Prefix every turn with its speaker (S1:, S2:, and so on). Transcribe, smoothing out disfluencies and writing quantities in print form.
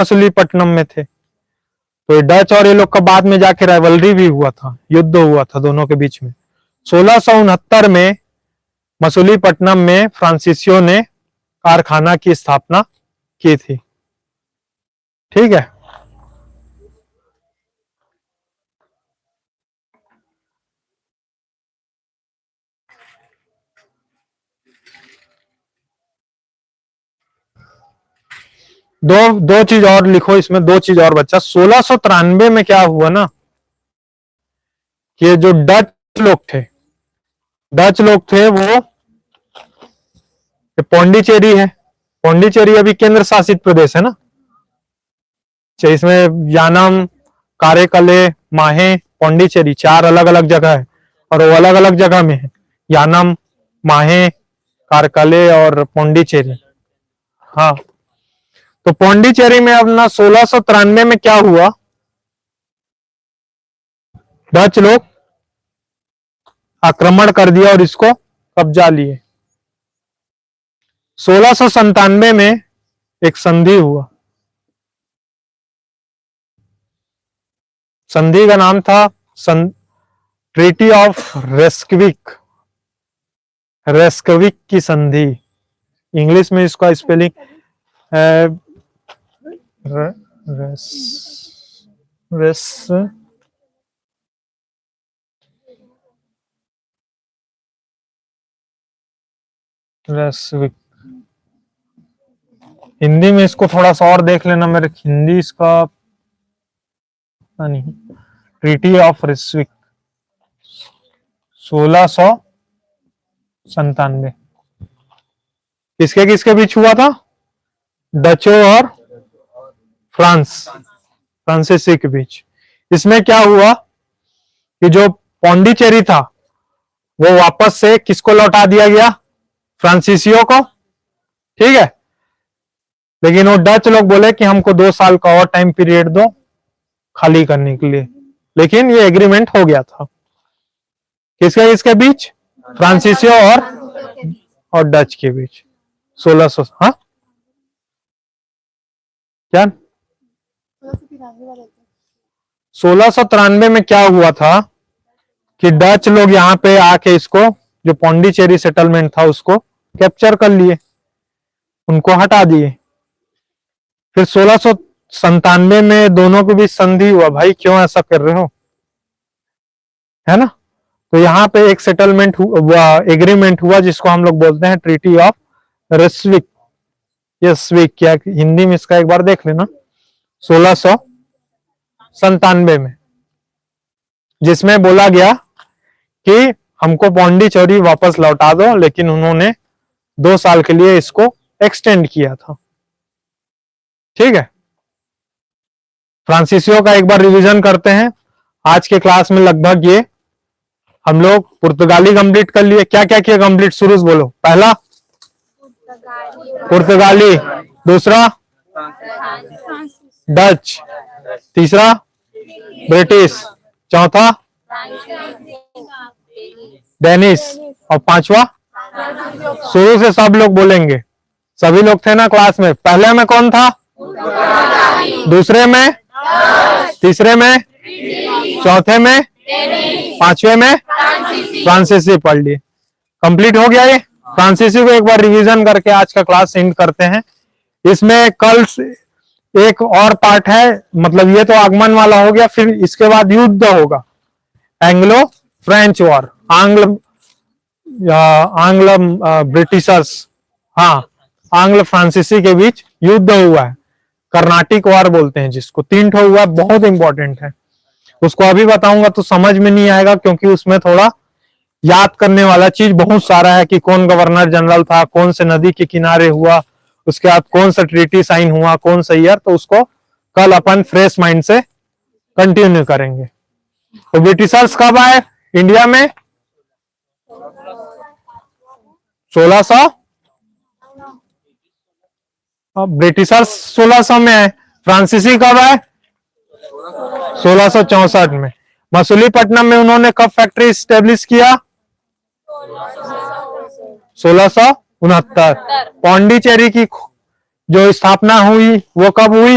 S1: मछलीपट्टनम में थे। तो ये डच और ये लोग का बाद में जाके राइवलरी भी हुआ था, युद्ध हुआ था दोनों के बीच में। 1669 में मछलीपट्टनम में फ्रांसीसियों ने कारखाना की स्थापना की थी। ठीक है। दो चीज और लिखो इसमें, दो चीज और बच्चा। 1693 में क्या हुआ ना, कि जो डच लोग थे वो, पौंडीचेरी है, पौंडीचेरी अभी केंद्र शासित प्रदेश है ना, इसमें यानम, कारेकले, माहे, पौंडीचेरी 4 अलग अलग जगह है, और वो अलग अलग जगह में है, यानम, माहे, कारकले और पौंडीचेरी। हाँ, तो पौंडीचेरी में अपना 1693 में क्या हुआ, डच लोग आक्रमण कर दिया और इसको कब्जा लिए। 1697 में एक संधि हुआ, संधि का नाम था ट्रीटी ऑफ रेस्कविक, रेस्कविक की संधि। इंग्लिश में इसका स्पेलिंग रेस्कविक। हिंदी में इसको थोड़ा सा और देख लेना, मेरे हिंदी इसका नहीं। ट्रीटी ऑफ रेस्कविक 1697 किसके किसके बीच हुआ था, डचों और फ्रांसीसी के बीच। इसमें क्या हुआ कि जो पौंडीचेरी था वो वापस से किसको लौटा दिया गया, फ्रांसीसियों को। ठीक है, लेकिन वो डच लोग बोले कि हमको 2 साल का और टाइम पीरियड दो खाली करने के लिए, लेकिन ये एग्रीमेंट हो गया था। किसके किसके बीच, फ्रांसीसियों और डच के बीच। 1600, हाँ क्या 1693 में क्या हुआ था कि डच लोग यहाँ पे आके इसको, जो पौंडीचेरी सेटलमेंट था उसको कैप्चर कर लिए, उनको हटा दिए। फिर 1697 में दोनों के बीच संधि हुआ। भाई क्यों ऐसा कर रहे हो, है ना। तो यहाँ पे एक सेटलमेंट हुआ, एग्रीमेंट हुआ, जिसको हम लोग बोलते हैं ट्रीटी ऑफ रेस्विक। ये स्विक क्या हिंदी में, इसका एक बार देख लेना। 1697 में, जिसमें बोला गया कि हमको पौंडीचेरी वापस लौटा दो, लेकिन उन्होंने 2 साल के लिए इसको एक्सटेंड किया था। ठीक है, फ्रांसीसियों का एक बार रिवीजन करते हैं। आज के क्लास में लगभग ये हम लोग पुर्तगाली कंप्लीट कर लिए। क्या क्या किया कंप्लीट, शुरू से बोलो। पहला पुर्तगाली, दूसरा डच, तीसरा ब्रिटिश, चौथा डेनिश, और पांचवा, शुरू से सब लोग बोलेंगे, सभी लोग थे ना क्लास में। पहले में कौन था, दूसरे में, तीसरे में, चौथे में, पांचवे में फ्रांसीसी पढ़ लिए। कंप्लीट हो गया ये। फ्रांसीसी को एक बार रिवीजन करके आज का क्लास एंड करते हैं। इसमें कल एक और पार्ट है, मतलब ये तो आगमन वाला हो गया, फिर इसके बाद युद्ध होगा, एंग्लो फ्रेंच वॉर, आंग्ल ब्रिटिशर्स, हाँ आंग्ल फ्रांसीसी के बीच युद्ध हुआ है, कर्नाटिक वॉर बोलते हैं जिसको। 3 ठो हुआ, बहुत इंपॉर्टेंट है। उसको अभी बताऊंगा तो समझ में नहीं आएगा, क्योंकि उसमें थोड़ा याद करने वाला चीज बहुत सारा है, कि कौन गवर्नर जनरल था, कौन से नदी के किनारे हुआ, उसके बाद कौन सा ट्रीटी साइन हुआ, कौन सा ईयर। तो उसको कल अपन फ्रेश माइंड से कंटिन्यू करेंगे। तो ब्रिटिशर्स कब आए इंडिया में, 1600, ब्रिटिशर्स 1600 में आए। फ्रांसीसी कब आए, 1664 में। मछलीपट्टनम में उन्होंने कब फैक्ट्री स्टेब्लिश किया, 1669। पौंडीचेरी की जो स्थापना हुई वो कब हुई,